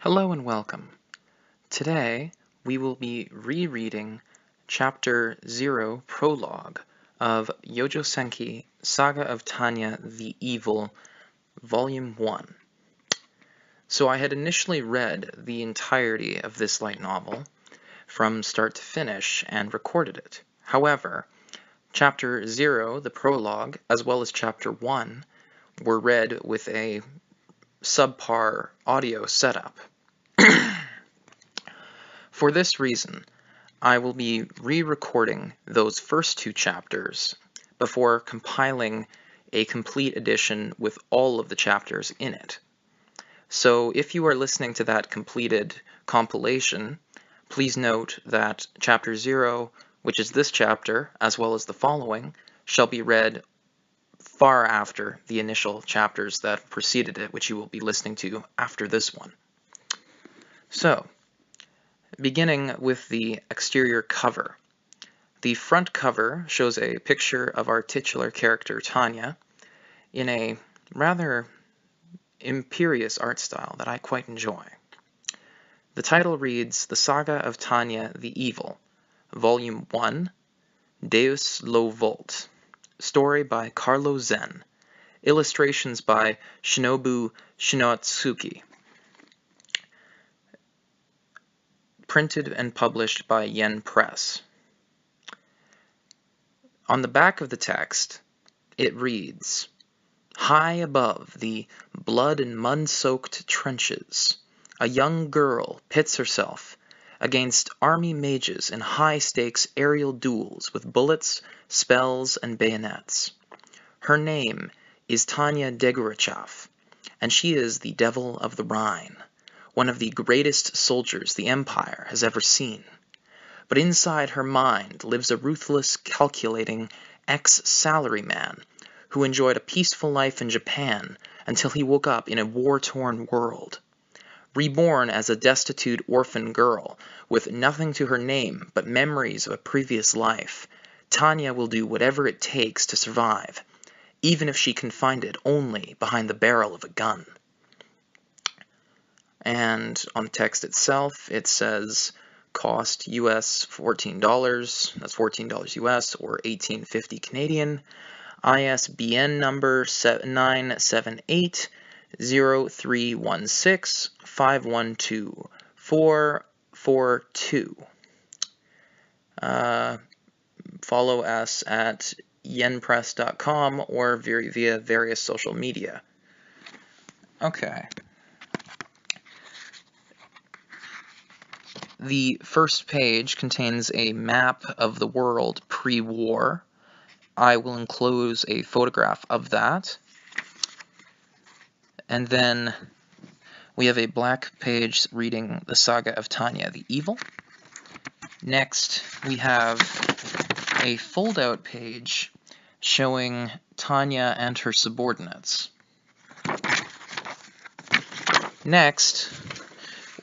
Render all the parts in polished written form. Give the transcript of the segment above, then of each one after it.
Hello and welcome. Today we will be rereading Chapter 0 Prologue of Youjo Senki Saga of Tanya the Evil, Volume 1. So I had initially read the entirety of this light novel from start to finish and recorded it. However, Chapter 0, the prologue, as well as Chapter 1 were read with a subpar audio setup. For this reason, I will be re-recording those first two chapters before compiling a complete edition with all of the chapters in it. So if you are listening to that completed compilation, please note that Chapter 0, which is this chapter, as well as the following, shall be read far after the initial chapters that preceded it, which you will be listening to after this one. So, beginning with the exterior cover. The front cover shows a picture of our titular character Tanya in a rather imperious art style that I quite enjoy. The title reads The Saga of Tanya the Evil, Volume 1, Deus Lo Volt. Story by Carlo Zen. Illustrations by Shinobu Shinotsuki. Printed and published by Yen Press. On the back of the text, it reads, High above the blood and mud-soaked trenches, a young girl pits herself against army mages in high-stakes aerial duels with bullets, spells, and bayonets. Her name is Tanya Degorachov, and she is the Devil of the Rhine, one of the greatest soldiers the Empire has ever seen. But inside her mind lives a ruthless, calculating ex-salaryman who enjoyed a peaceful life in Japan until he woke up in a war-torn world. Reborn as a destitute orphan girl with nothing to her name but memories of a previous life, Tanya will do whatever it takes to survive, even if she can find it only behind the barrel of a gun. And on the text itself, it says cost US $14, that's $14 US or $18.50 Canadian, ISBN number 978-0316-512-442. Follow us at yenpress.com or via various social media. Okay. The first page contains a map of the world pre-war. I will enclose a photograph of that. And then we have a black page reading the Saga of Tanya the Evil. Next, we have a fold-out page showing Tanya and her subordinates. Next,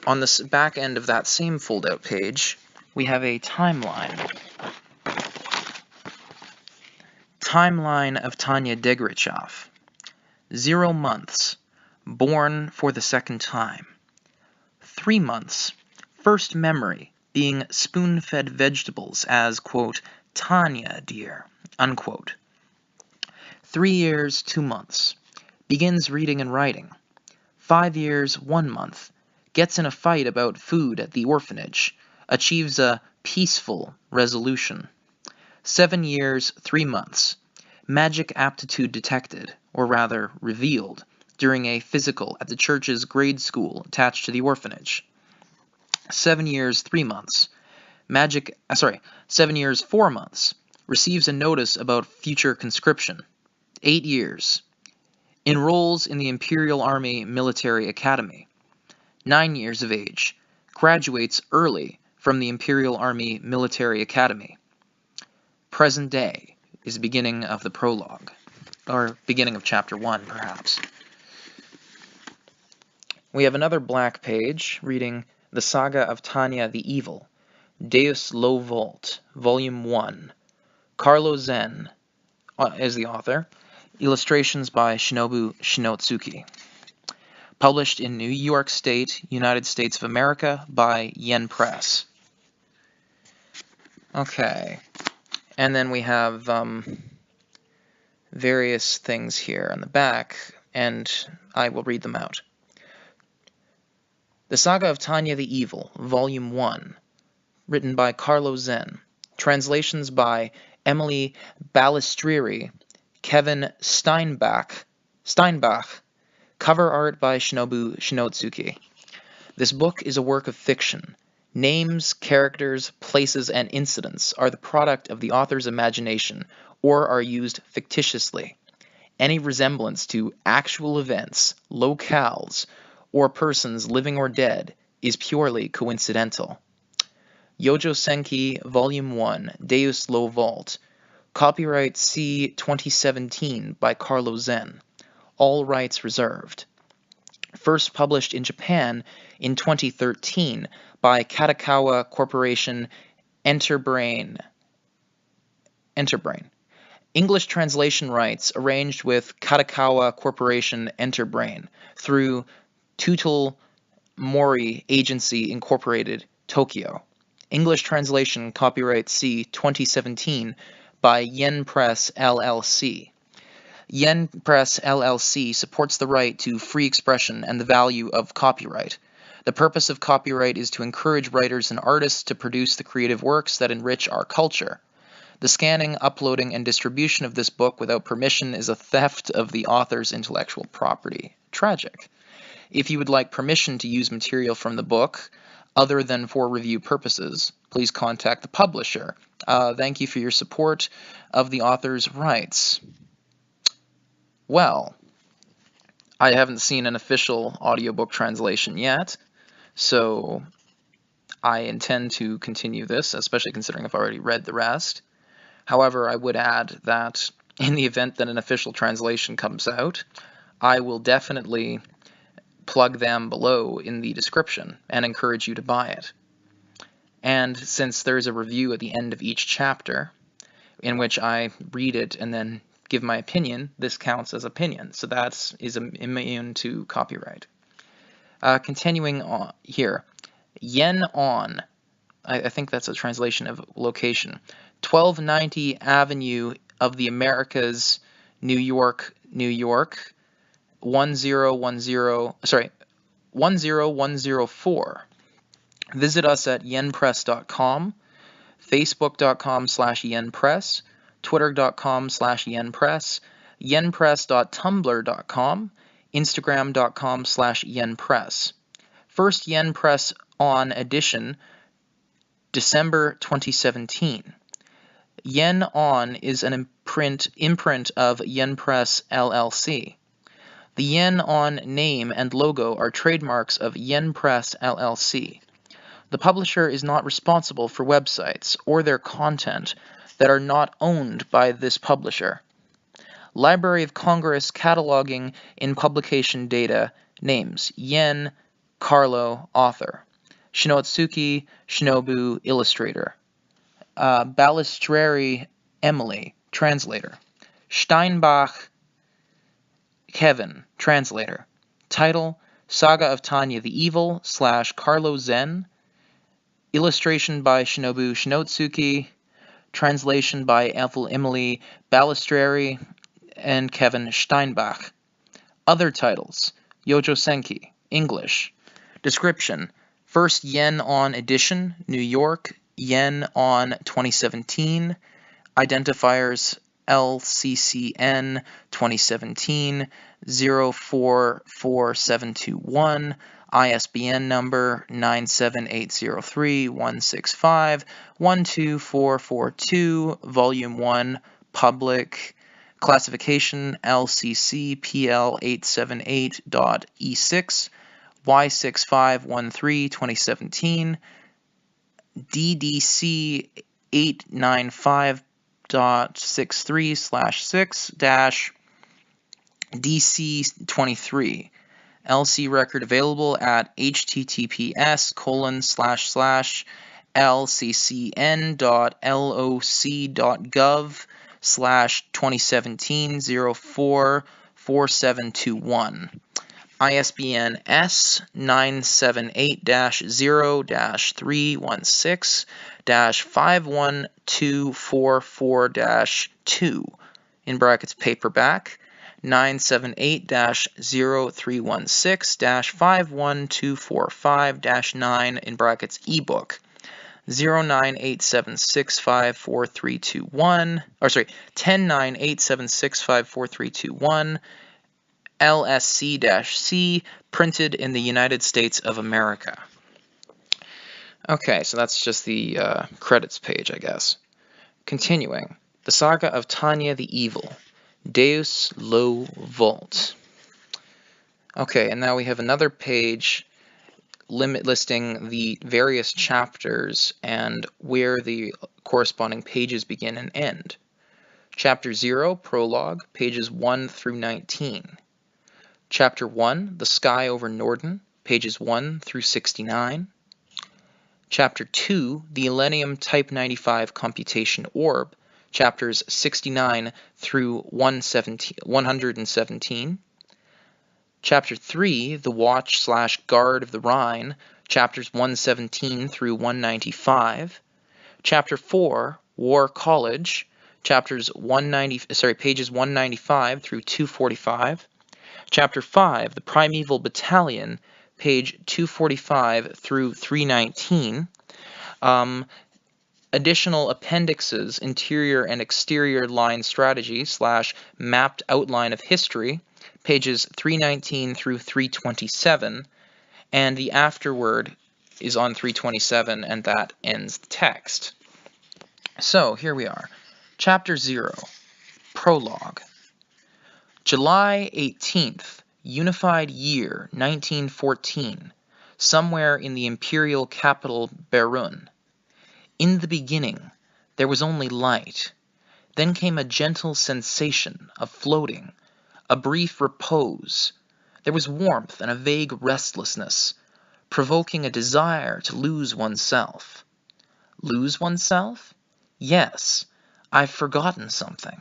on the back end of that same fold-out page, we have a timeline. Timeline of Tanya Degorachov. 0 months. Born for the second time. 3 months. First memory, being spoon-fed vegetables as, quote, Tanya, dear, unquote. 3 years, 2 months. Begins reading and writing. 5 years, 1 month. Gets in a fight about food at the orphanage. Achieves a peaceful resolution. 7 years, 3 months. Magic aptitude detected, or rather revealed, during a physical at the church's grade school attached to the orphanage. 7 years, 3 months. 7 years, 4 months. Receives a notice about future conscription. 8 years. Enrolls in the Imperial Army Military Academy. 9 years of age. Graduates early from the Imperial Army Military Academy. Present day is the beginning of the prologue, or beginning of Chapter 1, perhaps. We have another black page reading The Saga of Tanya the Evil, Deus Lo Volt, Volume 1. Carlo Zen is the author. Illustrations by Shinobu Shinotsuki. published in New York State, United States of America by Yen Press. Okay, and then we have various things here on the back, and I will read them out. The Saga of Tanya the Evil, Volume 1, written by Carlo Zen. Translations by Emily Balistrieri, Kevin Steinbach. Cover art by Shinobu Shinotsuki. This book is a work of fiction. Names, characters, places, and incidents are the product of the author's imagination or are used fictitiously. Any resemblance to actual events, locales, or persons living or dead is purely coincidental. Youjo Senki, Volume 1, Deus Lo Vault. Copyright C 2017 by Carlo Zen. All rights reserved. First published in Japan in 2013 by Katakawa Corporation Enterbrain. English translation rights arranged with Katakawa Corporation Enterbrain through Tutal Mori Agency Incorporated, Tokyo. English translation copyright C 2017 by Yen Press LLC. Yen Press LLC supports the right to free expression and the value of copyright. The purpose of copyright is to encourage writers and artists to produce the creative works that enrich our culture. The scanning, uploading, and distribution of this book without permission is a theft of the author's intellectual property. Tragic. If you would like permission to use material from the book, other than for review purposes, please contact the publisher. Thank you for your support of the author's rights. Well, I haven't seen an official audiobook translation yet, so I intend to continue this, especially considering I've already read the rest. However, I would add that in the event that an official translation comes out, I will definitely plug them below in the description and encourage you to buy it. And since there's a review at the end of each chapter, in which I read it and then give my opinion, this counts as opinion, so that is immune to copyright. Continuing on here, Yen On, I think that's a translation of location, 1290 Avenue of the Americas, New York, 10104. Visit us at yenpress.com, facebook.com/yenpress, twitter.com/yenpress, yenpress.tumblr.com, instagram.com/yenpress. First Yen Press On edition, December 2017. Yen On is an imprint of Yen Press LLC. The Yen On name and logo are trademarks of Yen Press LLC. The publisher is not responsible for websites or their content that are not owned by this publisher. Library of Congress cataloging in publication data names Yen, Carlo, author. Shinotsuki, Shinobu, illustrator. Balistrieri, Emily, translator. Steinbach, Kevin, translator. Title, Saga of Tanya the Evil / Carlo Zen. Illustration by Shinobu Shinotsuki. Translation by Emily Balistrieri and Kevin Steinbach. Other titles, Youjo Senki, English. Description, first Yen On edition, New York, Yen On 2017. Identifiers, LCCN 2017 044721, ISBN number 97803-165-12442, Volume 1, Public, Classification LCC PL 878.E6, Y6513 2017, DDC 895.63/6-DC23. LC record available at https://lccn.loc.gov/2017-044721. ISBN S978-0-316-51244-2 in brackets paperback, 978-0316-51245-9 in brackets ebook, 1098765431 LSC-C, printed in the United States of America. Okay, so that's just the credits page, I guess. Continuing. The Saga of Tanya the Evil. Deus Lo Volt. Okay, and now we have another page listing the various chapters and where the corresponding pages begin and end. Chapter 0, Prologue, pages 1 through 19. Chapter 1, The Sky over Norden, pages 1 through 69. Chapter 2, The Elenium Type 95 Computation Orb, chapters 69 through 117. Chapter 3, The Watch/Guard of the Rhine, chapters 117 through 195. Chapter 4, War College, pages 195 through 245. Chapter 5, The Primeval Battalion, page 245 through 319. Additional appendixes, interior and exterior line strategy / mapped outline of history, pages 319 through 327, and the afterword is on 327, and that ends the text. So here we are. Chapter 0, Prologue. July 18th, Unified Year 1914, somewhere in the imperial capital Berun. In the beginning, there was only light. Then came a gentle sensation of floating, a brief repose. There was warmth and a vague restlessness, provoking a desire to lose oneself. Lose oneself? Yes, I've forgotten something.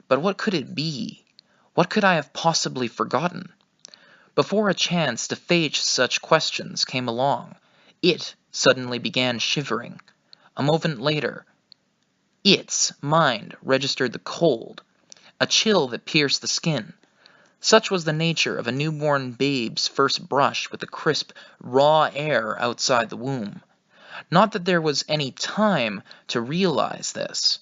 But what could it be? What could I have possibly forgotten? Before a chance to face such questions came along, it suddenly began shivering. A moment later, its mind registered the cold, a chill that pierced the skin. Such was the nature of a newborn babe's first brush with the crisp, raw air outside the womb. Not that there was any time to realize this,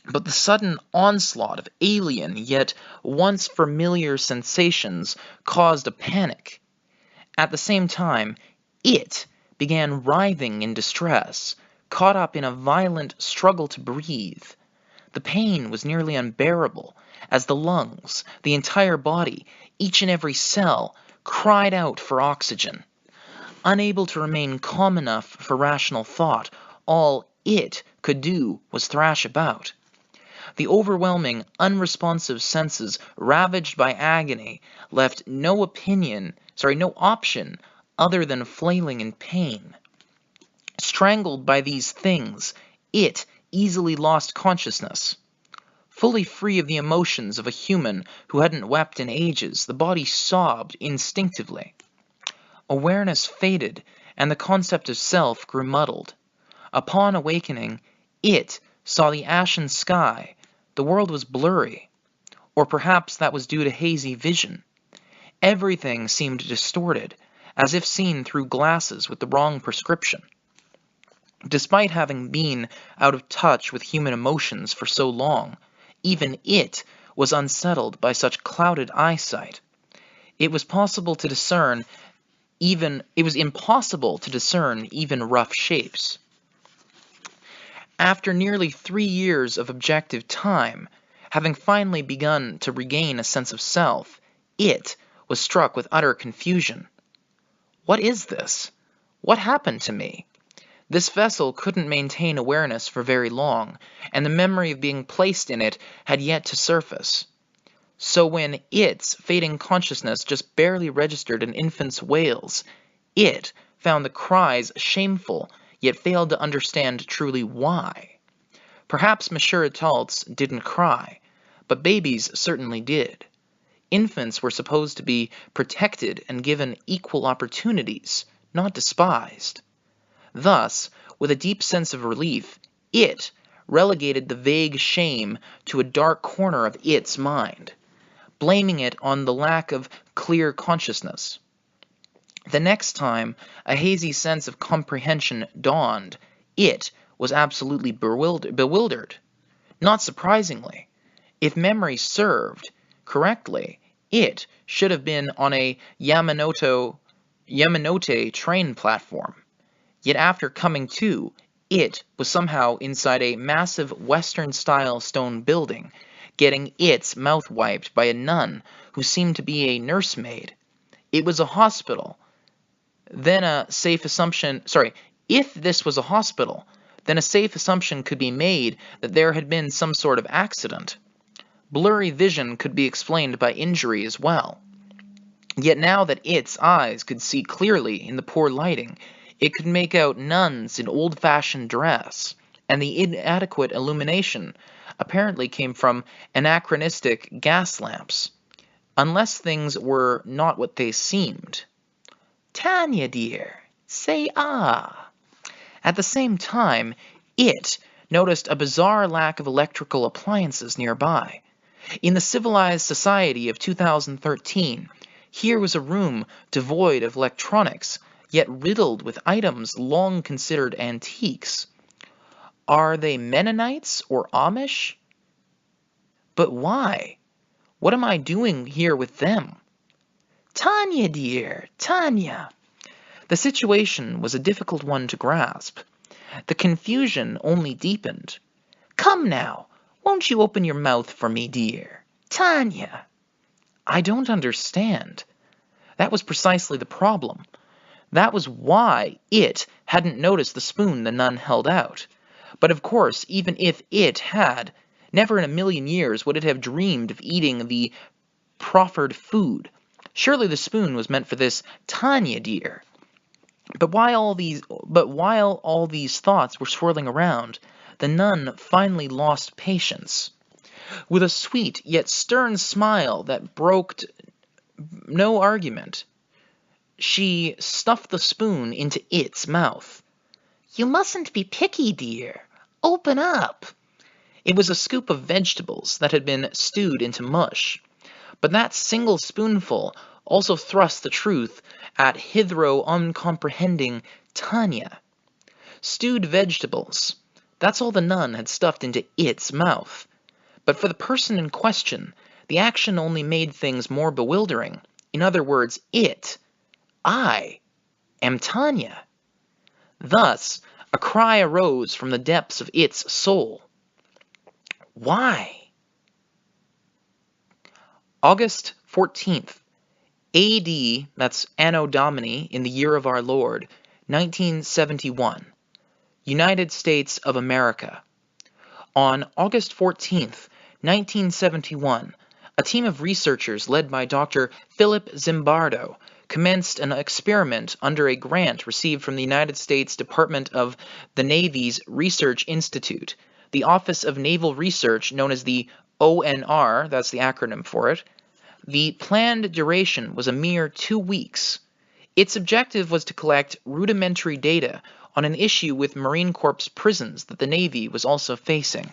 but the sudden onslaught of alien yet once familiar sensations caused a panic. At the same time, it began writhing in distress, caught up in a violent struggle to breathe. The pain was nearly unbearable, as the lungs, the entire body, each and every cell, cried out for oxygen. Unable to remain calm enough for rational thought, all it could do was thrash about. The overwhelming, unresponsive senses, ravaged by agony, left no option other than flailing in pain. Strangled by these things, it easily lost consciousness. Fully free of the emotions of a human who hadn't wept in ages, the body sobbed instinctively. Awareness faded, and the concept of self grew muddled. Upon awakening, it saw the ashen sky. The world was blurry. Or perhaps that was due to hazy vision. Everything seemed distorted, as if seen through glasses with the wrong prescription. Despite having been out of touch with human emotions for so long, even it was unsettled by such clouded eyesight. It was impossible to discern even rough shapes. After nearly 3 years of objective time, having finally begun to regain a sense of self, it was struck with utter confusion. What is this? What happened to me? This vessel couldn't maintain awareness for very long, and the memory of being placed in it had yet to surface. So when its fading consciousness just barely registered an infant's wails, it found the cries shameful, yet failed to understand truly why. Perhaps mature adults didn't cry, but babies certainly did. Infants were supposed to be protected and given equal opportunities, not despised. Thus, with a deep sense of relief, it relegated the vague shame to a dark corner of its mind, blaming it on the lack of clear consciousness. The next time a hazy sense of comprehension dawned, it was absolutely bewildered. Not surprisingly, if memory served correctly, it should have been on a Yamanote train platform. Yet after coming to, it was somehow inside a massive Western-style stone building, getting its mouth wiped by a nun who seemed to be a nursemaid. It was a hospital. Then a safe assumption, if this was a hospital, then a safe assumption could be made that there had been some sort of accident. Blurry vision could be explained by injury as well. Yet now that its eyes could see clearly in the poor lighting, it could make out nuns in old-fashioned dress, and the inadequate illumination apparently came from anachronistic gas lamps. Unless things were not what they seemed. "Tanya, dear, say ah." At the same time, it noticed a bizarre lack of electrical appliances nearby. In the civilized society of 2013, here was a room devoid of electronics, yet riddled with items long considered antiques. Are they Mennonites or Amish? But why? What am I doing here with them? "Tanya, dear, Tanya." The situation was a difficult one to grasp. The confusion only deepened. "Come now, won't you open your mouth for me, dear? Tanya." I don't understand. That was precisely the problem. That was why it hadn't noticed the spoon the nun held out. But of course, even if it had, never in a million years would it have dreamed of eating the proffered food. Surely the spoon was meant for this Tanya dear. But while all these thoughts were swirling around, the nun finally lost patience. With a sweet yet stern smile that broke no argument, she stuffed the spoon into its mouth. "You mustn't be picky, dear. Open up." It was a scoop of vegetables that had been stewed into mush. But that single spoonful also thrust the truth at hitherto uncomprehending Tanya. Stewed vegetables. That's all the nun had stuffed into its mouth. But for the person in question, the action only made things more bewildering. In other words, I am Tanya. Thus, a cry arose from the depths of its soul. Why? August 14th, A.D., that's Anno Domini, in the year of our Lord, 1971, United States of America. On August 14th, 1971, a team of researchers led by Dr. Philip Zimbardo commenced an experiment under a grant received from the United States Department of the Navy's Research Institute, the Office of Naval Research, known as the ONR, that's the acronym for it. The planned duration was a mere 2 weeks. Its objective was to collect rudimentary data on an issue with Marine Corps prisons that the Navy was also facing.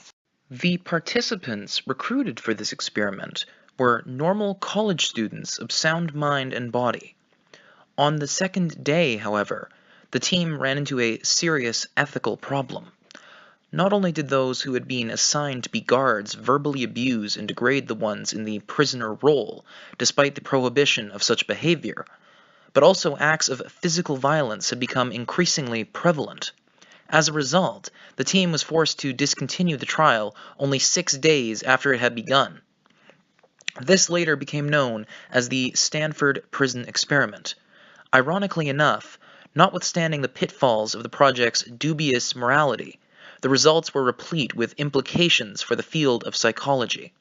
The participants recruited for this experiment were normal college students of sound mind and body. On the second day, however, the team ran into a serious ethical problem. Not only did those who had been assigned to be guards verbally abuse and degrade the ones in the prisoner role, despite the prohibition of such behavior, but also acts of physical violence had become increasingly prevalent. As a result, the team was forced to discontinue the trial only 6 days after it had begun. This later became known as the Stanford Prison Experiment. Ironically enough, notwithstanding the pitfalls of the project's dubious morality, the results were replete with implications for the field of psychology.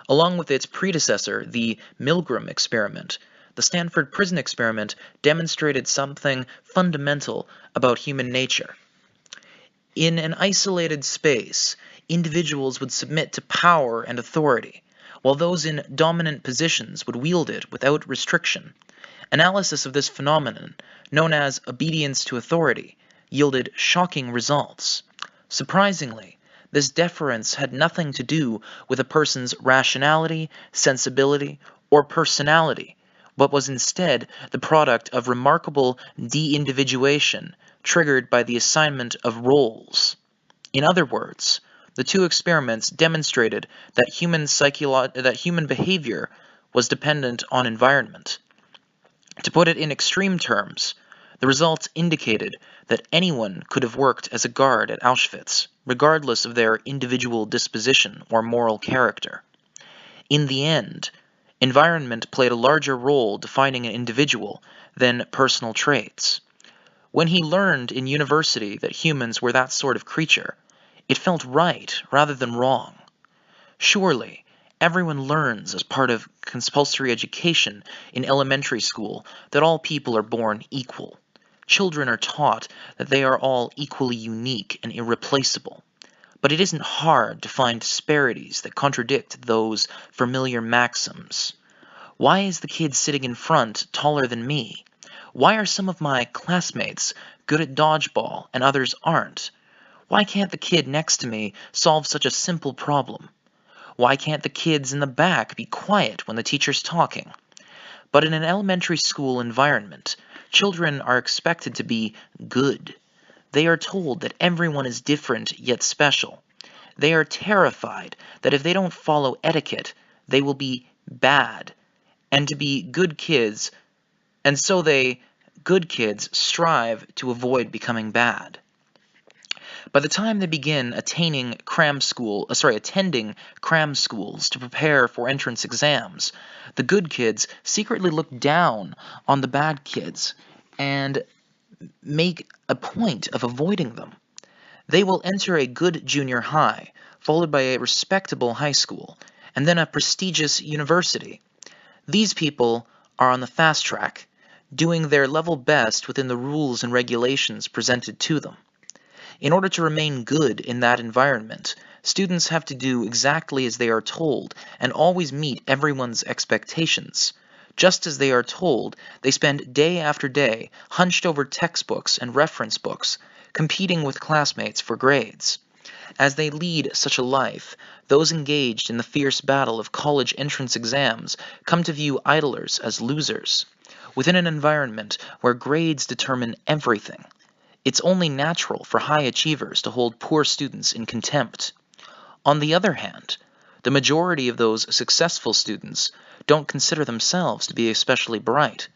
Along with its predecessor, the Milgram experiment, the Stanford Prison Experiment demonstrated something fundamental about human nature. In an isolated space, individuals would submit to power and authority, while those in dominant positions would wield it without restriction. Analysis of this phenomenon, known as obedience to authority, yielded shocking results. Surprisingly, this deference had nothing to do with a person's rationality, sensibility, or personality, but was instead the product of remarkable de-individuation triggered by the assignment of roles. In other words, the two experiments demonstrated that human behavior was dependent on environment. To put it in extreme terms, the results indicated that anyone could have worked as a guard at Auschwitz, regardless of their individual disposition or moral character. In the end, environment played a larger role defining an individual than personal traits. When he learned in university that humans were that sort of creature, it felt right rather than wrong. Surely, everyone learns as part of compulsory education in elementary school that all people are born equal. Children are taught that they are all equally unique and irreplaceable. But it isn't hard to find disparities that contradict those familiar maxims. Why is the kid sitting in front taller than me? Why are some of my classmates good at dodgeball and others aren't? Why can't the kid next to me solve such a simple problem? Why can't the kids in the back be quiet when the teacher's talking? But in an elementary school environment, children are expected to be good. They are told that everyone is different yet special. They are terrified that if they don't follow etiquette, they will be bad, and to be good kids, and so good kids, strive to avoid becoming bad. By the time they begin attending cram schools to prepare for entrance exams, the good kids secretly look down on the bad kids and make a point of avoiding them. They will enter a good junior high, followed by a respectable high school, and then a prestigious university. These people are on the fast track, doing their level best within the rules and regulations presented to them. In order to remain good in that environment, students have to do exactly as they are told and always meet everyone's expectations. Just as they are told, they spend day after day hunched over textbooks and reference books, competing with classmates for grades. As they lead such a life, those engaged in the fierce battle of college entrance exams come to view idlers as losers. Within an environment where grades determine everything, it's only natural for high achievers to hold poor students in contempt. On the other hand, the majority of those successful students don't consider themselves to be especially bright.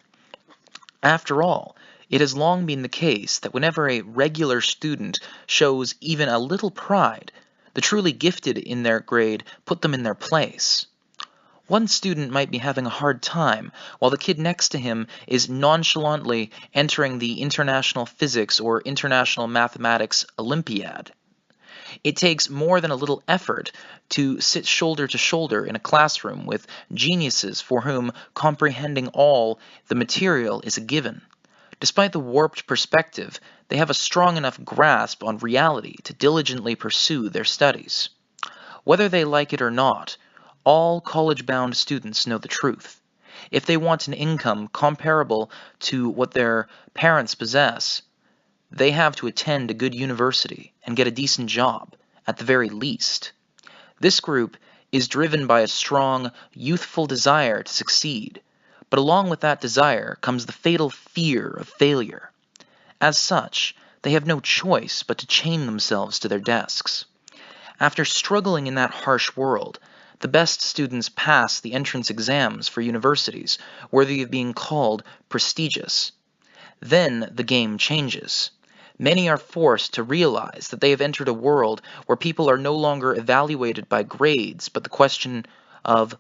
After all, it has long been the case that whenever a regular student shows even a little pride, the truly gifted in their grade put them in their place. One student might be having a hard time, while the kid next to him is nonchalantly entering the International Physics or International Mathematics Olympiad. It takes more than a little effort to sit shoulder to shoulder in a classroom with geniuses for whom comprehending all the material is a given. Despite the warped perspective, they have a strong enough grasp on reality to diligently pursue their studies. Whether they like it or not, all college-bound students know the truth. If they want an income comparable to what their parents possess, they have to attend a good university and get a decent job, at the very least. This group is driven by a strong, youthful desire to succeed, but along with that desire comes the fatal fear of failure. As such, they have no choice but to chain themselves to their desks. After struggling in that harsh world, the best students pass the entrance exams for universities worthy of being called prestigious. Then the game changes. Many are forced to realize that they have entered a world where people are no longer evaluated by grades, but the question of,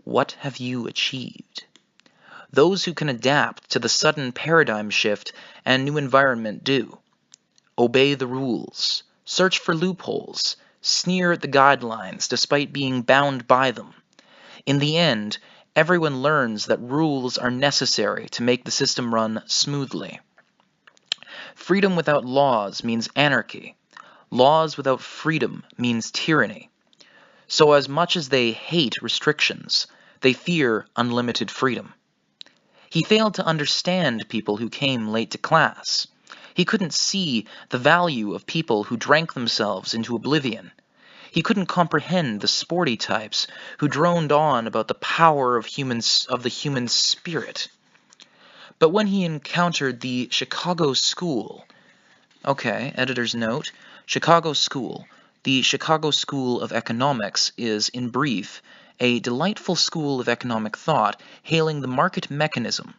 what have you achieved? Those who can adapt to the sudden paradigm shift and new environment do. Obey the rules, search for loopholes, sneer at the guidelines despite being bound by them. In the end, everyone learns that rules are necessary to make the system run smoothly. Freedom without laws means anarchy. Laws without freedom means tyranny. So as much as they hate restrictions, they fear unlimited freedom. He failed to understand people who came late to class. He couldn't see the value of people who drank themselves into oblivion. He couldn't comprehend the sporty types who droned on about the power of the human spirit. But when he encountered the Chicago School, okay, editor's note, Chicago School. The Chicago School of Economics is, in brief, a delightful school of economic thought hailing the market mechanism.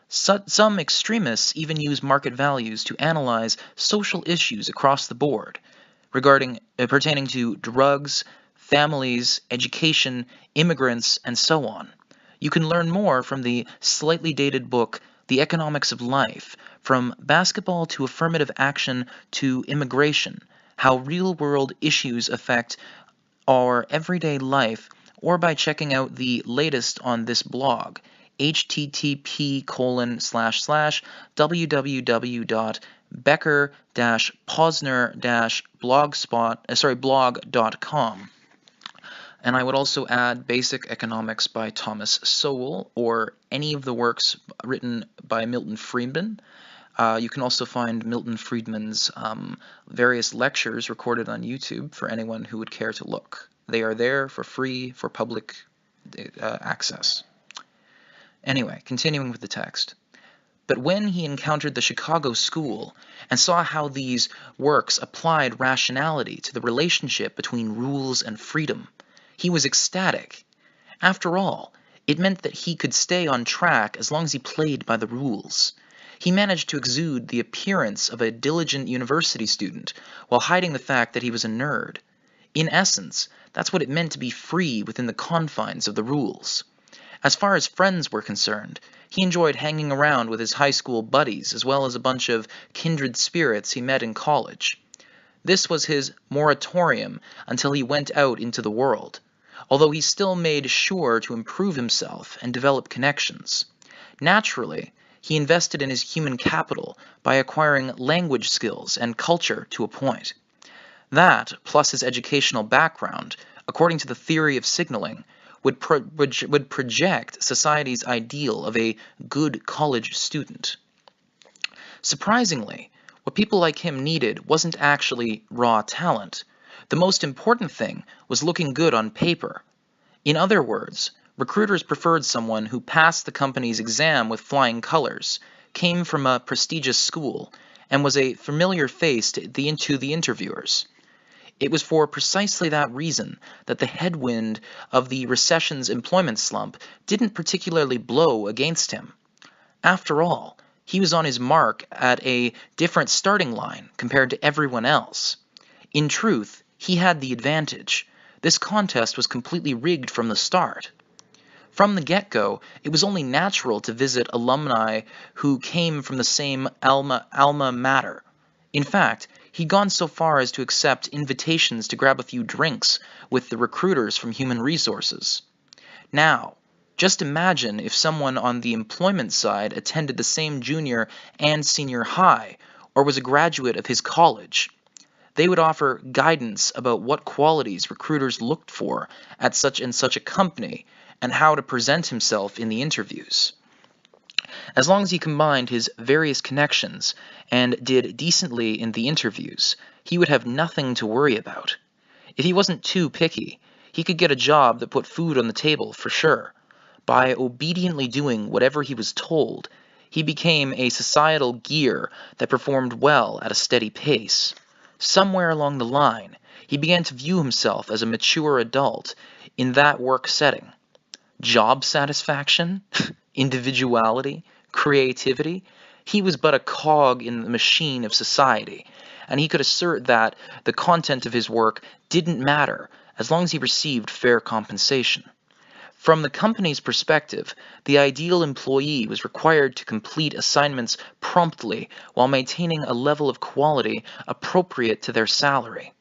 Some extremists even use market values to analyze social issues across the board, pertaining to drugs, families, education, immigrants, and so on. You can learn more from the slightly dated book, The Economics of Life, From Basketball to Affirmative Action to Immigration, How Real-World Issues Affect Our Everyday Life, or by checking out the latest on this blog, http://www.becker-posner-blog.com. And I would also add Basic Economics by Thomas Sowell, or any of the works written by Milton Friedman. You can also find Milton Friedman's various lectures recorded on YouTube for anyone who would care to look. They are there for free for public access. Anyway, continuing with the text. But when he encountered the Chicago School and saw how these works applied rationality to the relationship between rules and freedom, he was ecstatic. After all, it meant that he could stay on track as long as he played by the rules. He managed to exude the appearance of a diligent university student while hiding the fact that he was a nerd. In essence, that's what it meant to be free within the confines of the rules. As far as friends were concerned, he enjoyed hanging around with his high school buddies as well as a bunch of kindred spirits he met in college. This was his moratorium until he went out into the world, although he still made sure to improve himself and develop connections. Naturally, he invested in his human capital by acquiring language skills and culture to a point. That, plus his educational background, according to the theory of signaling, would project society's ideal of a good college student. Surprisingly, what people like him needed wasn't actually raw talent. The most important thing was looking good on paper. In other words, recruiters preferred someone who passed the company's exam with flying colors, came from a prestigious school, and was a familiar face to the interviewers. It was for precisely that reason that the headwind of the recession's employment slump didn't particularly blow against him. After all, he was on his mark at a different starting line compared to everyone else. In truth, he had the advantage. This contest was completely rigged from the start. From the get-go, it was only natural to visit alumni who came from the same alma mater. In fact, he'd gone so far as to accept invitations to grab a few drinks with the recruiters from Human Resources. Now, just imagine if someone on the employment side attended the same junior and senior high, or was a graduate of his college. They would offer guidance about what qualities recruiters looked for at such and such a company, and how to present himself in the interviews. As long as he combined his various connections and did decently in the interviews, he would have nothing to worry about. If he wasn't too picky, he could get a job that put food on the table for sure. By obediently doing whatever he was told, he became a societal gear that performed well at a steady pace. Somewhere along the line, he began to view himself as a mature adult in that work setting. Job satisfaction, individuality, creativity, he was but a cog in the machine of society, and he could assert that the content of his work didn't matter as long as he received fair compensation. From the company's perspective, the ideal employee was required to complete assignments promptly while maintaining a level of quality appropriate to their salary.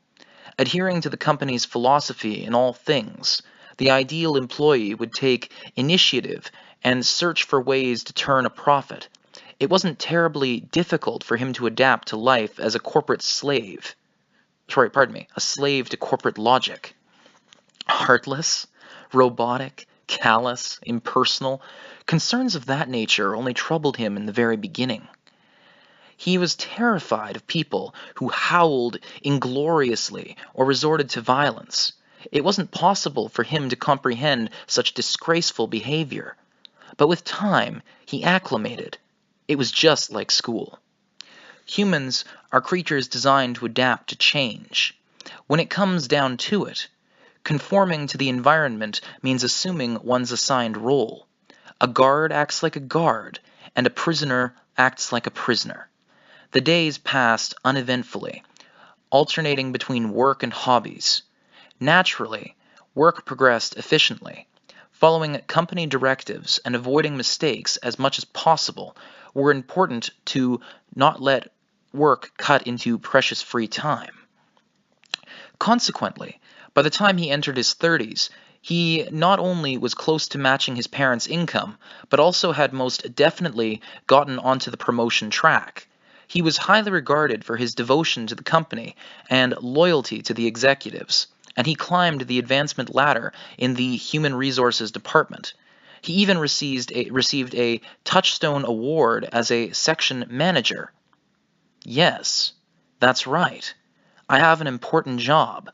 Adhering to the company's philosophy in all things, the ideal employee would take initiative and search for ways to turn a profit. It wasn't terribly difficult for him to adapt to life as a corporate slave. A slave to corporate logic. Heartless, robotic, callous, impersonal, concerns of that nature only troubled him in the very beginning. He was terrified of people who howled ingloriously or resorted to violence. It wasn't possible for him to comprehend such disgraceful behavior. But with time, he acclimated. It was just like school. Humans are creatures designed to adapt to change. When it comes down to it, conforming to the environment means assuming one's assigned role. A guard acts like a guard, and a prisoner acts like a prisoner. The days passed uneventfully, alternating between work and hobbies. Naturally, work progressed efficiently. Following company directives and avoiding mistakes as much as possible were important to not let work cut into precious free time. Consequently, by the time he entered his 30s, he not only was close to matching his parents' income, but also had most definitely gotten onto the promotion track. He was highly regarded for his devotion to the company and loyalty to the executives, and he climbed the advancement ladder in the human resources department. He even received a Touchstone Award as a section manager. Yes, that's right. I have an important job.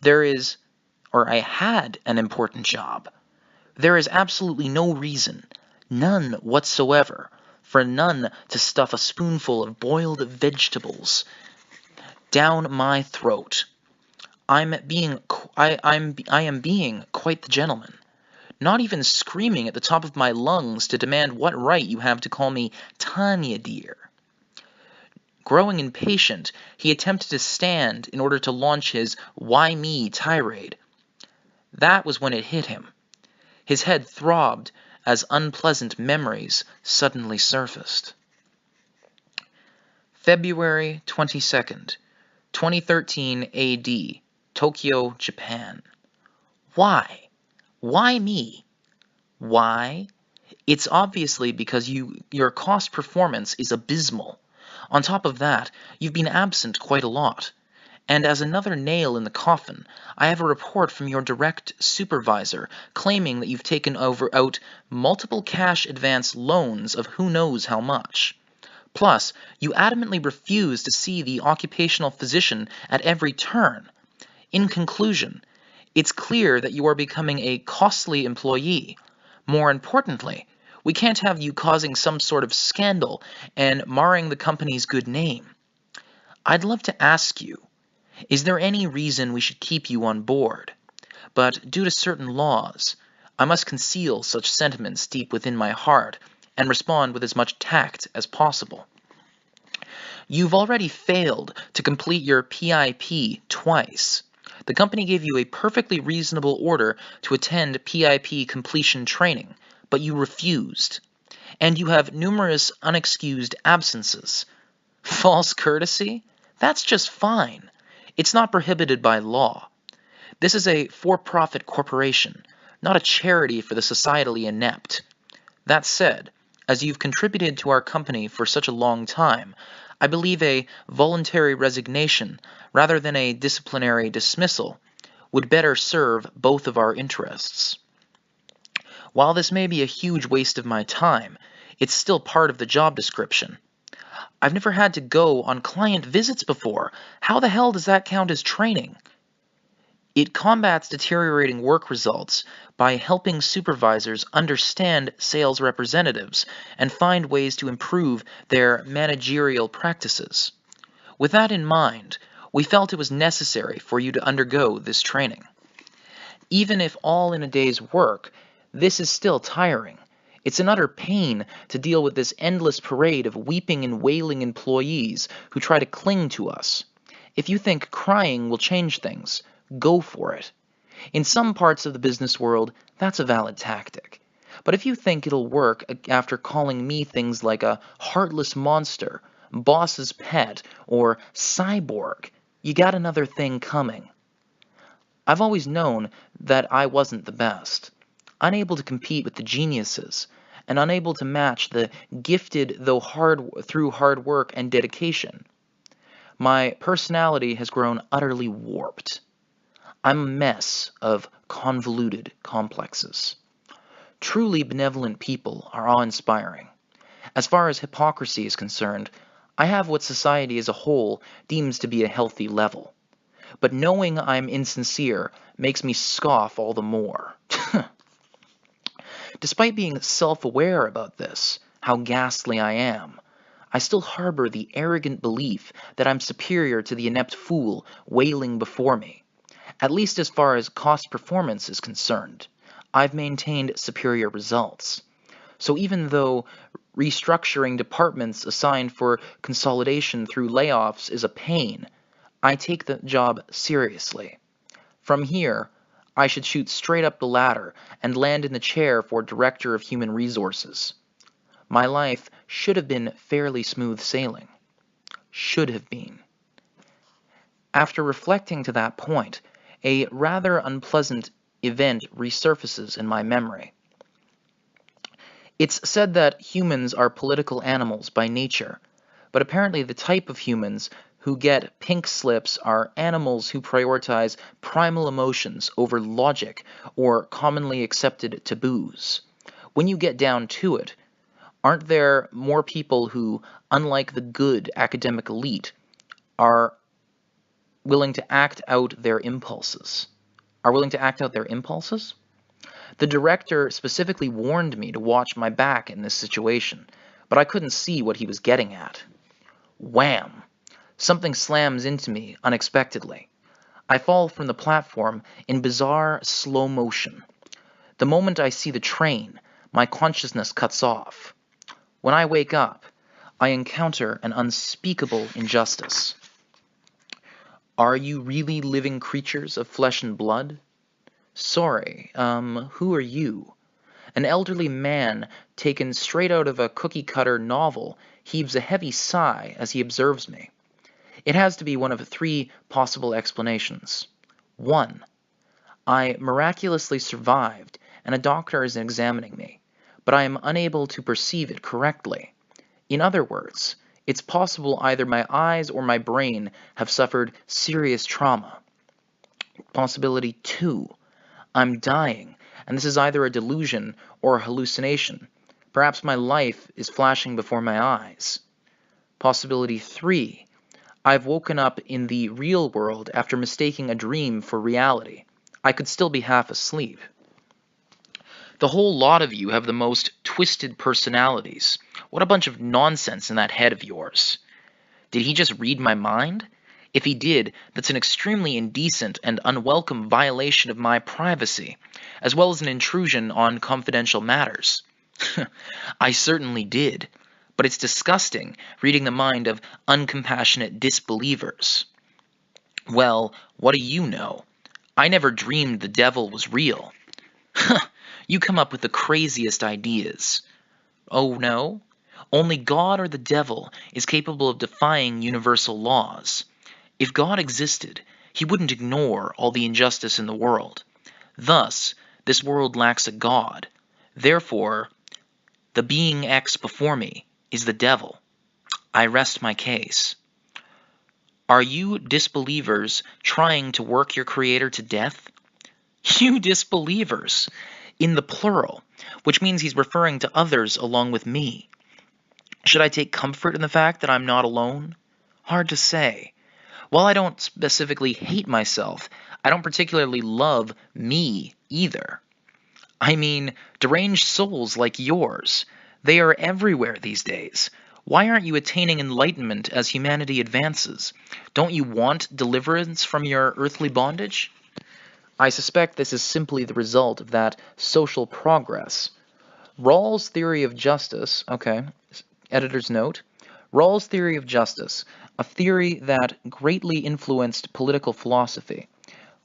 I had an important job. There is absolutely no reason, none whatsoever, for none to stuff a spoonful of boiled vegetables down my throat. I am being quite the gentleman, not even screaming at the top of my lungs to demand what right you have to call me Tanya, dear. Growing impatient, he attempted to stand in order to launch his "why me" tirade. That was when it hit him. His head throbbed as unpleasant memories suddenly surfaced. February 22nd, 2013 AD, Tokyo, Japan. Why? Why me? Why? It's obviously because your cost performance is abysmal. On top of that, you've been absent quite a lot. And as another nail in the coffin, I have a report from your direct supervisor claiming that you've taken out multiple cash advance loans of who knows how much. Plus, you adamantly refuse to see the occupational physician at every turn. In conclusion, it's clear that you are becoming a costly employee. More importantly, we can't have you causing some sort of scandal and marring the company's good name. I'd love to ask you, is there any reason we should keep you on board? But due to certain laws, I must conceal such sentiments deep within my heart and respond with as much tact as possible. You've already failed to complete your PIP twice. The company gave you a perfectly reasonable order to attend PIP completion training, but you refused. And you have numerous unexcused absences. False courtesy? That's just fine. It's not prohibited by law. This is a for-profit corporation, not a charity for the societally inept. That said, as you've contributed to our company for such a long time, I believe a voluntary resignation, rather than a disciplinary dismissal, would better serve both of our interests. While this may be a huge waste of my time, it's still part of the job description. I've never had to go on client visits before. How the hell does that count as training? It combats deteriorating work results by helping supervisors understand sales representatives and find ways to improve their managerial practices. With that in mind, we felt it was necessary for you to undergo this training. Even if all in a day's work, this is still tiring. It's an utter pain to deal with this endless parade of weeping and wailing employees who try to cling to us. If you think crying will change things, go for it. In some parts of the business world, that's a valid tactic. But if you think it'll work after calling me things like a heartless monster, boss's pet, or cyborg, you got another thing coming. I've always known that I wasn't the best, unable to compete with the geniuses, and unable to match the gifted through hard work and dedication. My personality has grown utterly warped. I'm a mess of convoluted complexes. Truly benevolent people are awe-inspiring. As far as hypocrisy is concerned, I have what society as a whole deems to be a healthy level. But knowing I'm insincere makes me scoff all the more. Despite being self-aware about this, how ghastly I am, I still harbor the arrogant belief that I'm superior to the inept fool wailing before me. At least as far as cost performance is concerned, I've maintained superior results. So even though restructuring departments assigned for consolidation through layoffs is a pain, I take the job seriously. From here, I should shoot straight up the ladder and land in the chair for Director of Human Resources. My life should have been fairly smooth sailing. Should have been. After reflecting to that point, a rather unpleasant event resurfaces in my memory. It's said that humans are political animals by nature, but apparently the type of humans who get pink slips are animals who prioritize primal emotions over logic or commonly accepted taboos. When you get down to it, aren't there more people who, unlike the good academic elite, are willing to act out their impulses? Are willing to act out their impulses? The director specifically warned me to watch my back in this situation, but I couldn't see what he was getting at. Wham! Something slams into me unexpectedly. I fall from the platform in bizarre slow motion. The moment I see the train, my consciousness cuts off. When I wake up, I encounter an unspeakable injustice. Are you really living creatures of flesh and blood? Sorry, who are you? An elderly man, taken straight out of a cookie-cutter novel, heaves a heavy sigh as he observes me. It has to be one of 3 possible explanations. 1. I miraculously survived, and a doctor is examining me, but I am unable to perceive it correctly. In other words, it's possible either my eyes or my brain have suffered serious trauma. Possibility 2. I'm dying, and this is either a delusion or a hallucination. Perhaps my life is flashing before my eyes. Possibility 3. I've woken up in the real world after mistaking a dream for reality. I could still be half asleep. The whole lot of you have the most twisted personalities. What a bunch of nonsense in that head of yours. Did he just read my mind? If he did, that's an extremely indecent and unwelcome violation of my privacy, as well as an intrusion on confidential matters. I certainly did, but it's disgusting reading the mind of uncompassionate disbelievers. Well, what do you know? I never dreamed the devil was real. You come up with the craziest ideas. Oh no? Only God or the devil is capable of defying universal laws. If God existed, he wouldn't ignore all the injustice in the world. Thus, this world lacks a God. Therefore, the being X before me is the devil. I rest my case. Are you disbelievers trying to work your creator to death? You disbelievers! In the plural, which means he's referring to others along with me. Should I take comfort in the fact that I'm not alone? Hard to say. While I don't specifically hate myself, I don't particularly love me either. I mean, deranged souls like yours, they are everywhere these days. Why aren't you attaining enlightenment as humanity advances? Don't you want deliverance from your earthly bondage? I suspect this is simply the result of that social progress. Rawls' theory of justice, editor's note, Rawls' theory of justice, a theory that greatly influenced political philosophy.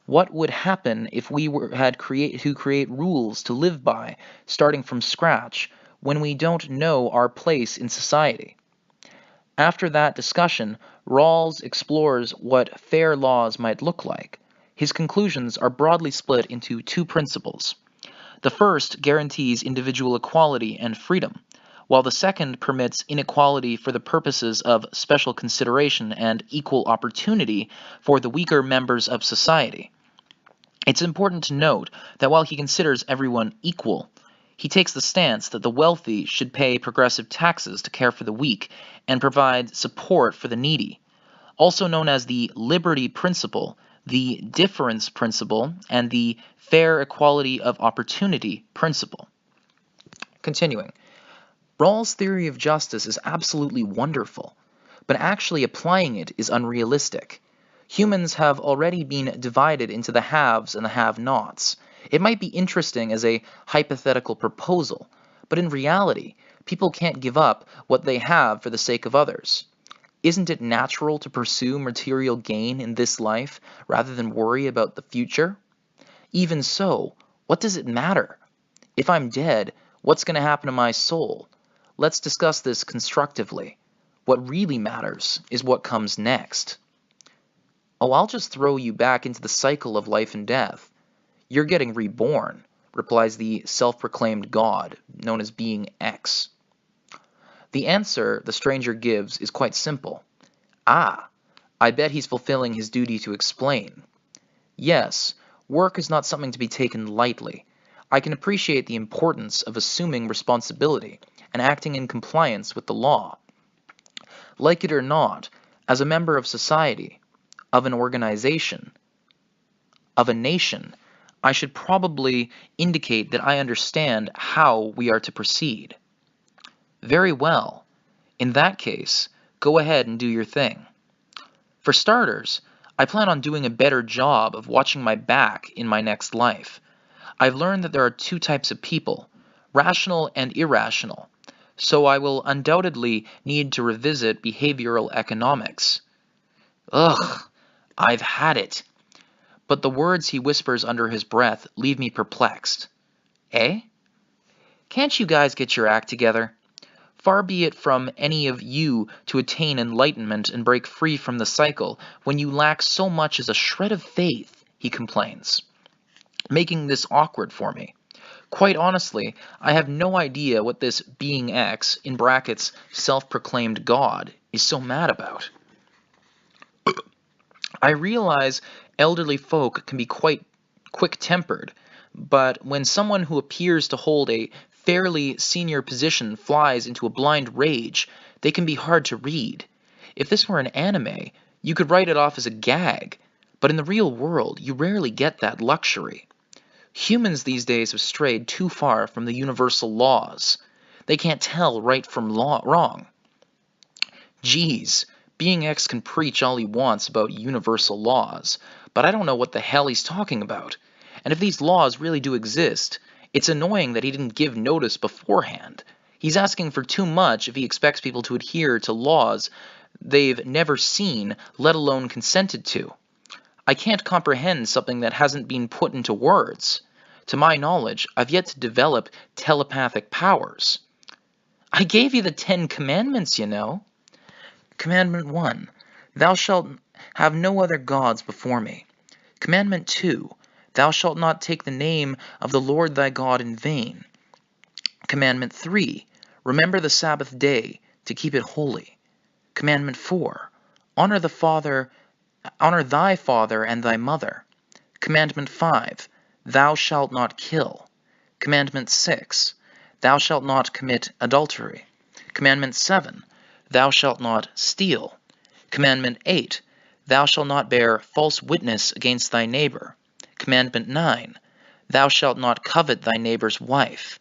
What would happen if we had to create rules to live by, starting from scratch, when we don't know our place in society? After that discussion, Rawls explores what fair laws might look like. His conclusions are broadly split into 2 principles. The first guarantees individual equality and freedom, while the second permits inequality for the purposes of special consideration and equal opportunity for the weaker members of society. It's important to note that while he considers everyone equal, he takes the stance that the wealthy should pay progressive taxes to care for the weak and provide support for the needy, also known as the liberty principle, the difference principle, and the fair equality of opportunity principle. Continuing, Rawls' theory of justice is absolutely wonderful, but actually applying it is unrealistic. Humans have already been divided into the haves and the have-nots. It might be interesting as a hypothetical proposal, but in reality, people can't give up what they have for the sake of others. Isn't it natural to pursue material gain in this life rather than worry about the future? Even so, what does it matter? If I'm dead, what's going to happen to my soul? Let's discuss this constructively. What really matters is what comes next. Oh, I'll just throw you back into the cycle of life and death. You're getting reborn, replies the self-proclaimed God, known as Being X. The answer the stranger gives is quite simple. Ah, I bet he's fulfilling his duty to explain. Yes, work is not something to be taken lightly. I can appreciate the importance of assuming responsibility and acting in compliance with the law. Like it or not, as a member of society, of an organization, of a nation, I should probably indicate that I understand how we are to proceed. Very well. In that case, go ahead and do your thing. For starters, I plan on doing a better job of watching my back in my next life. I've learned that there are two types of people, rational and irrational, so I will undoubtedly need to revisit behavioral economics. Ugh, I've had it. But the words he whispers under his breath leave me perplexed. Eh? Can't you guys get your act together? Far be it from any of you to attain enlightenment and break free from the cycle when you lack so much as a shred of faith, he complains, making this awkward for me. Quite honestly, I have no idea what this Being X, in brackets, self-proclaimed God, is so mad about. I realize elderly folk can be quite quick-tempered, but when someone who appears to hold a fairly senior position flies into a blind rage, they can be hard to read. If this were an anime, you could write it off as a gag, but in the real world, you rarely get that luxury. Humans these days have strayed too far from the universal laws. They can't tell right from wrong. Geez, Being X can preach all he wants about universal laws, but I don't know what the hell he's talking about. And if these laws really do exist, it's annoying that he didn't give notice beforehand. He's asking for too much if he expects people to adhere to laws they've never seen, let alone consented to. I can't comprehend something that hasn't been put into words. To my knowledge, I've yet to develop telepathic powers. I gave you the 10 Commandments, you know. Commandment 1. Thou shalt have no other gods before me. Commandment 2. Thou shalt not take the name of the Lord thy God in vain. Commandment 3. Remember the Sabbath day to keep it holy. Commandment 4. Honor thy father and thy mother. Commandment 5. Thou shalt not kill. Commandment 6. Thou shalt not commit adultery. Commandment 7. Thou shalt not steal. Commandment 8. Thou shalt not bear false witness against thy neighbor. Commandment 9. Thou shalt not covet thy neighbor's wife.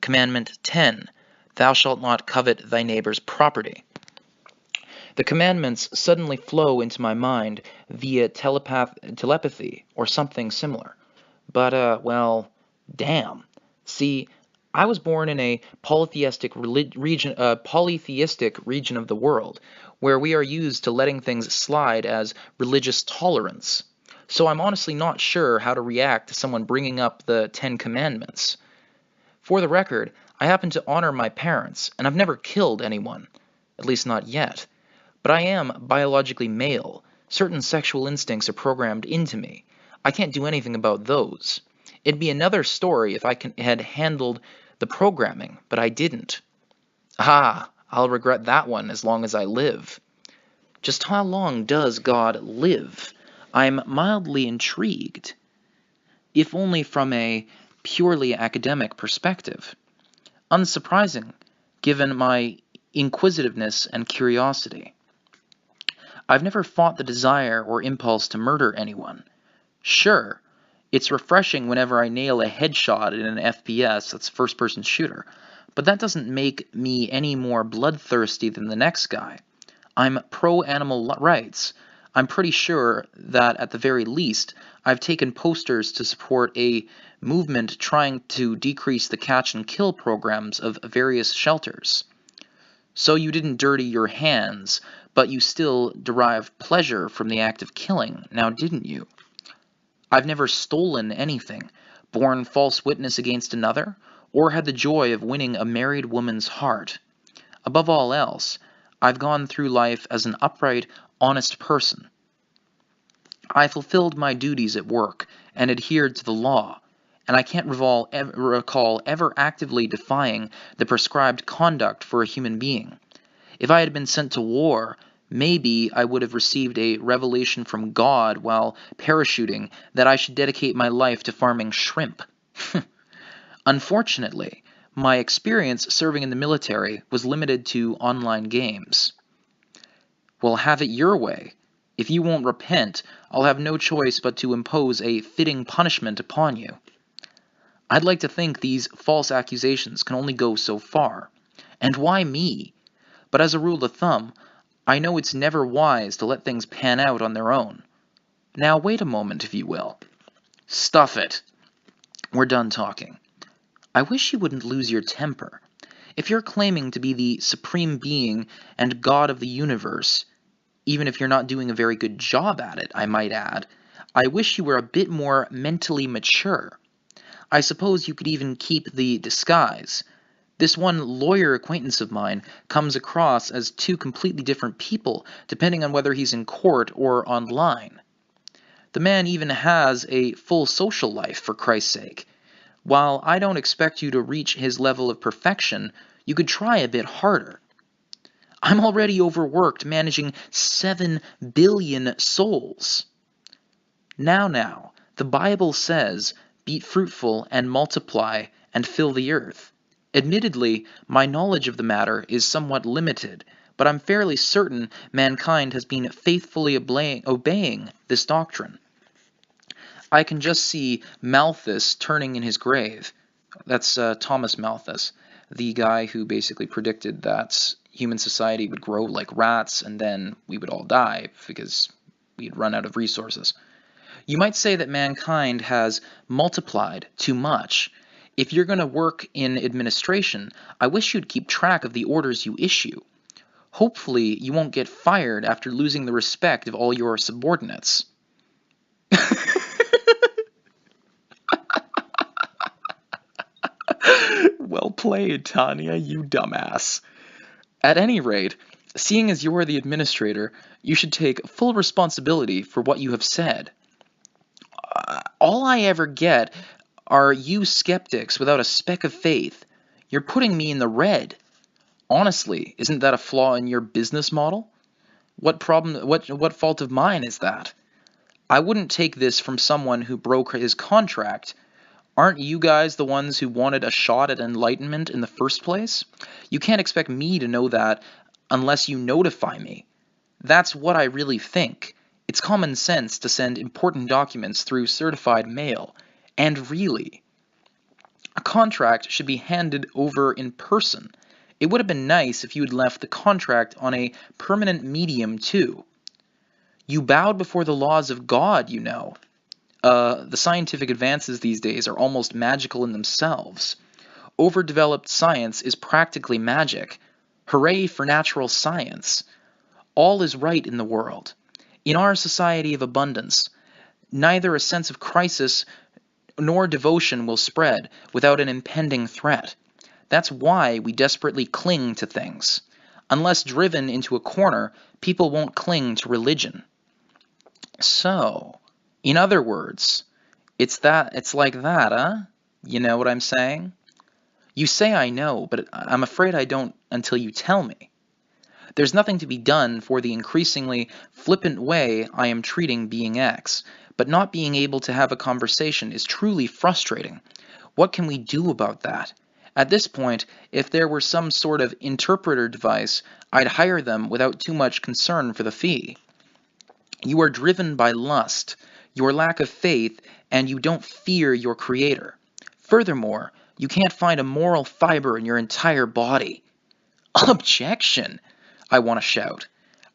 Commandment 10. Thou shalt not covet thy neighbor's property. The commandments suddenly flow into my mind via telepathy or something similar. But, well, damn. See, I was born in a polytheistic region of the world, where we are used to letting things slide as religious tolerance. So I'm honestly not sure how to react to someone bringing up the 10 Commandments. For the record, I happen to honor my parents, and I've never killed anyone. At least not yet. But I am biologically male. Certain sexual instincts are programmed into me. I can't do anything about those. It'd be another story if I had handled the programming, but I didn't. Ah, I'll regret that one as long as I live. Just how long does God live? I'm mildly intrigued. if only from a purely academic perspective. Unsurprising, given my inquisitiveness and curiosity. I've never fought the desire or impulse to murder anyone. Sure, it's refreshing whenever I nail a headshot in an FPS, that's first-person shooter, but that doesn't make me any more bloodthirsty than the next guy. I'm pro-animal rights. I'm pretty sure that, at the very least, I've taken posters to support a movement trying to decrease the catch-and-kill programs of various shelters. So you didn't dirty your hands, but you still derived pleasure from the act of killing, now didn't you? I've never stolen anything, borne false witness against another, or had the joy of winning a married woman's heart. Above all else, I've gone through life as an upright, honest person. I fulfilled my duties at work and adhered to the law, and I can't recall ever actively defying the prescribed conduct for a human being. If I had been sent to war, maybe I would have received a revelation from God while parachuting that I should dedicate my life to farming shrimp. Unfortunately, my experience serving in the military was limited to online games. Well, have it your way. If you won't repent, I'll have no choice but to impose a fitting punishment upon you. I'd like to think these false accusations can only go so far. And why me? But as a rule of thumb, I know it's never wise to let things pan out on their own. Now wait a moment, if you will. Stuff it. We're done talking. I wish you wouldn't lose your temper. If you're claiming to be the supreme being and God of the universe, even if you're not doing a very good job at it, I might add, I wish you were a bit more mentally mature. I suppose you could even keep the disguise. This one lawyer acquaintance of mine comes across as two completely different people, depending on whether he's in court or online. The man even has a full social life, for Christ's sake. While I don't expect you to reach his level of perfection, you could try a bit harder. I'm already overworked managing 7 billion souls. Now, the Bible says, "Be fruitful and multiply and fill the earth." Admittedly, my knowledge of the matter is somewhat limited, but I'm fairly certain mankind has been faithfully obeying this doctrine. I can just see Malthus turning in his grave. That's Thomas Malthus, the guy who basically predicted that human society would grow like rats and then we would all die because we'd run out of resources. You might say that mankind has multiplied too much. If you're going to work in administration, I wish you'd keep track of the orders you issue. Hopefully, you won't get fired after losing the respect of all your subordinates. Well played, Tanya, you dumbass. At any rate, seeing as you're the administrator, you should take full responsibility for what you have said. All I ever get are you skeptics without a speck of faith. You're putting me in the red. Honestly, isn't that a flaw in your business model? What fault of mine is that? I wouldn't take this from someone who broke his contract. Aren't you guys the ones who wanted a shot at enlightenment in the first place? You can't expect me to know that unless you notify me. That's what I really think. It's common sense to send important documents through certified mail. And really, a contract should be handed over in person. It would have been nice if you had left the contract on a permanent medium too. You bowed before the laws of God, you know. The scientific advances these days are almost magical in themselves. Overdeveloped science is practically magic. Hooray for natural science. All is right in the world. In our society of abundance, neither a sense of crisis nor devotion will spread without an impending threat. That's why we desperately cling to things. Unless driven into a corner, people won't cling to religion. So, in other words, it's like that, huh? You know what I'm saying? You say I know, but I'm afraid I don't until you tell me. There's nothing to be done for the increasingly flippant way I am treating being X, but not being able to have a conversation is truly frustrating. What can we do about that? At this point, if there were some sort of interpreter device, I'd hire them without too much concern for the fee. You are driven by lust, your lack of faith, and you don't fear your creator. Furthermore, you can't find a moral fiber in your entire body. Objection! I want to shout.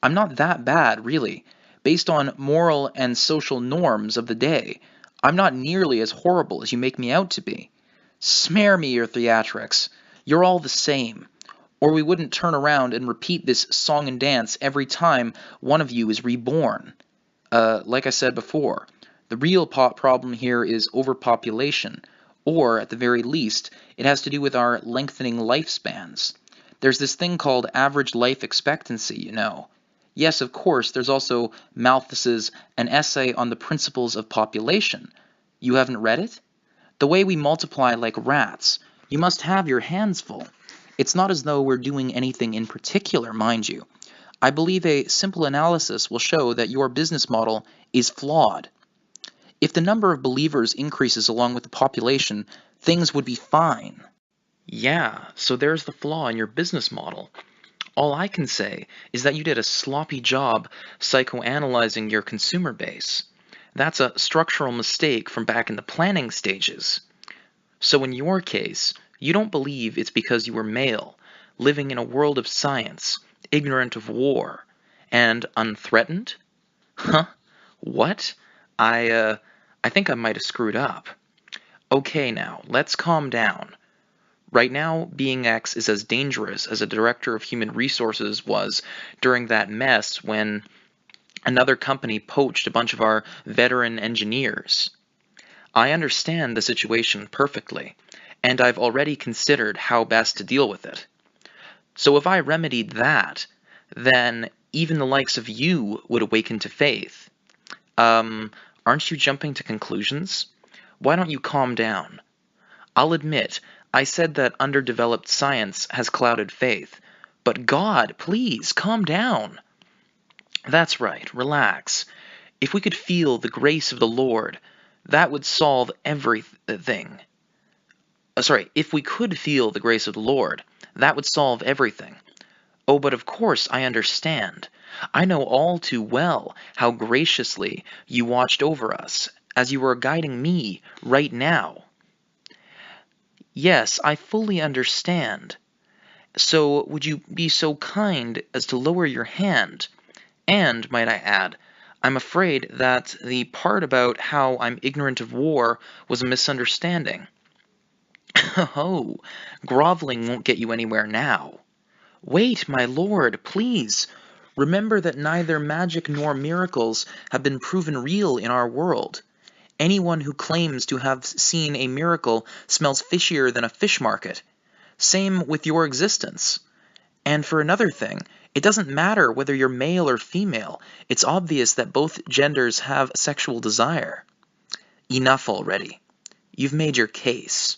I'm not that bad, really. Based on moral and social norms of the day, I'm not nearly as horrible as you make me out to be. Spare me your theatrics. You're all the same. Or we wouldn't turn around and repeat this song and dance every time one of you is reborn. Like I said before, the real problem here is overpopulation, or at the very least, it has to do with our lengthening lifespans. There's this thing called average life expectancy, you know. Yes, of course, there's also Malthus's An Essay on the Principles of Population. You haven't read it? The way we multiply like rats. You must have your hands full. It's not as though we're doing anything in particular, mind you. I believe a simple analysis will show that your business model is flawed. If the number of believers increases along with the population, things would be fine. Yeah, so there's the flaw in your business model. All I can say is that you did a sloppy job psychoanalyzing your consumer base. That's a structural mistake from back in the planning stages. So in your case, you don't believe it's because you were male, living in a world of science, ignorant of war, and unthreatened? Huh? What? I think I might have screwed up. Okay now, let's calm down. Right now, being X is as dangerous as a director of human resources was during that mess when another company poached a bunch of our veteran engineers. I understand the situation perfectly, and I've already considered how best to deal with it. So if I remedied that, then even the likes of you would awaken to faith. Aren't you jumping to conclusions? Why don't you calm down? I'll admit, I said that underdeveloped science has clouded faith, but God, please, calm down. That's right, relax. If we could feel the grace of the Lord, that would solve everything. If we could feel the grace of the Lord, that would solve everything. Oh, but of course I understand. I know all too well how graciously you watched over us, as you were guiding me right now. Yes, I fully understand. So would you be so kind as to lower your hand? And, might I add, I'm afraid that the part about how I'm ignorant of war was a misunderstanding. Oh, groveling won't get you anywhere now. Wait, my lord, please. Remember that neither magic nor miracles have been proven real in our world. Anyone who claims to have seen a miracle smells fishier than a fish market. Same with your existence. And for another thing, it doesn't matter whether you're male or female. It's obvious that both genders have sexual desire. Enough already. You've made your case.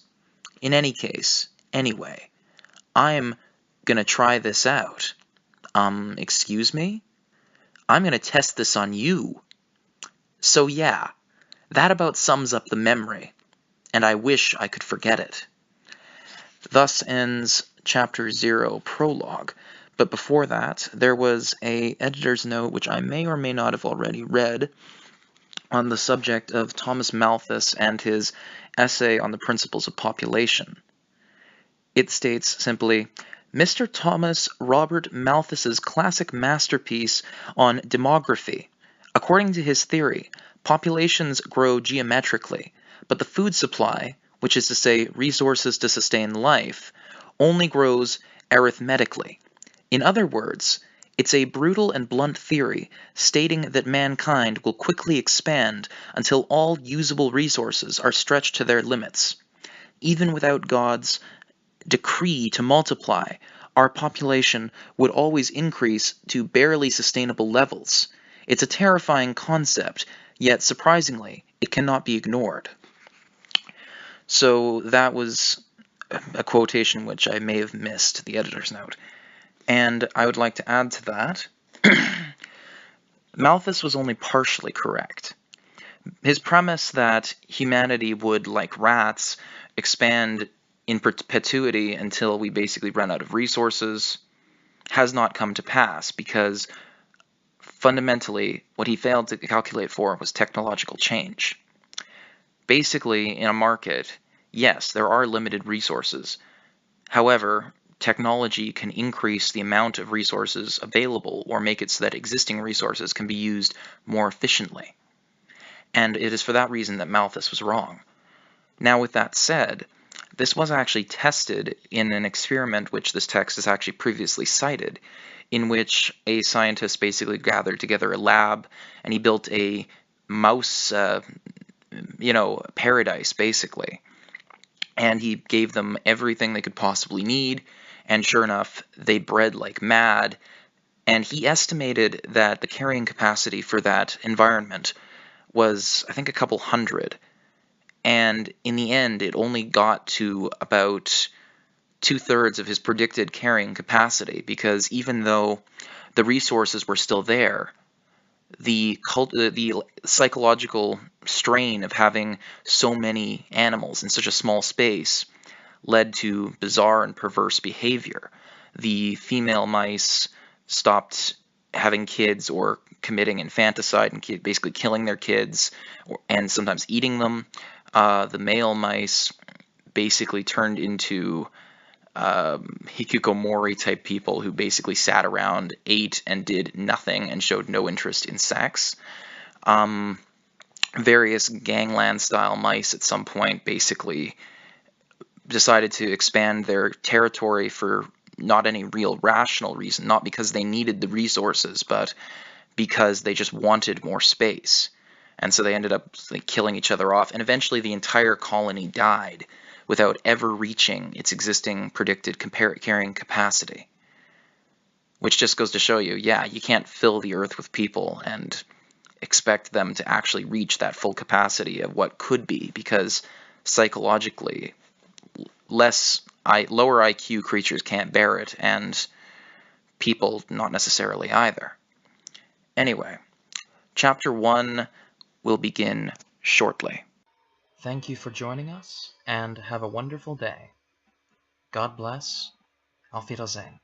In any case, anyway, I'm gonna try this out. Excuse me? I'm gonna test this on you. So yeah, that about sums up the memory, and I wish I could forget it. Thus ends Chapter 0, Prologue. But before that, there was an editor's note, which I may or may not have already read, on the subject of Thomas Malthus and his essay on the principles of population. It states simply, Mr. Thomas Robert Malthus's classic masterpiece on demography. According to his theory, populations grow geometrically, but the food supply, which is to say resources to sustain life, only grows arithmetically. In other words, it's a brutal and blunt theory stating that mankind will quickly expand until all usable resources are stretched to their limits. Even without God's decree to multiply, our population would always increase to barely sustainable levels. It's a terrifying concept, yet surprisingly, it cannot be ignored. So that was a quotation which I may have missed, the editor's note. And I would like to add to that, Malthus was only partially correct. His premise that humanity would, like rats, expand in perpetuity until we basically run out of resources has not come to pass, because fundamentally what he failed to calculate for was technological change. Basically, in a market, yes, there are limited resources. However, technology can increase the amount of resources available or make it so that existing resources can be used more efficiently. And it is for that reason that Malthus was wrong. Now, with that said, this was actually tested in an experiment which this text is actually previously cited, in which a scientist basically gathered together a lab and he built a mouse, paradise, basically. And he gave them everything they could possibly need, and sure enough, they bred like mad. And he estimated that the carrying capacity for that environment was, I think, a couple hundred. And in the end, it only got to about 2/3 of his predicted carrying capacity, because even though the resources were still there, the psychological strain of having so many animals in such a small space led to bizarre and perverse behavior. The female mice stopped having kids or committing infanticide and basically killing their kids and sometimes eating them. The male mice basically turned into hikikomori type people who basically sat around, ate, and did nothing and showed no interest in sex. Various gangland style mice at some point basically decided to expand their territory for not any real rational reason, not because they needed the resources, but because they just wanted more space. And so they ended up killing each other off, and eventually the entire colony died without ever reaching its existing predicted carrying capacity. Which just goes to show you, yeah, you can't fill the Earth with people and expect them to actually reach that full capacity of what could be, because psychologically, lower IQ creatures can't bear it, and people not necessarily either. Anyway, Chapter 1 will begin shortly. Thank you for joining us, and have a wonderful day. God bless. Auf Wiedersehen.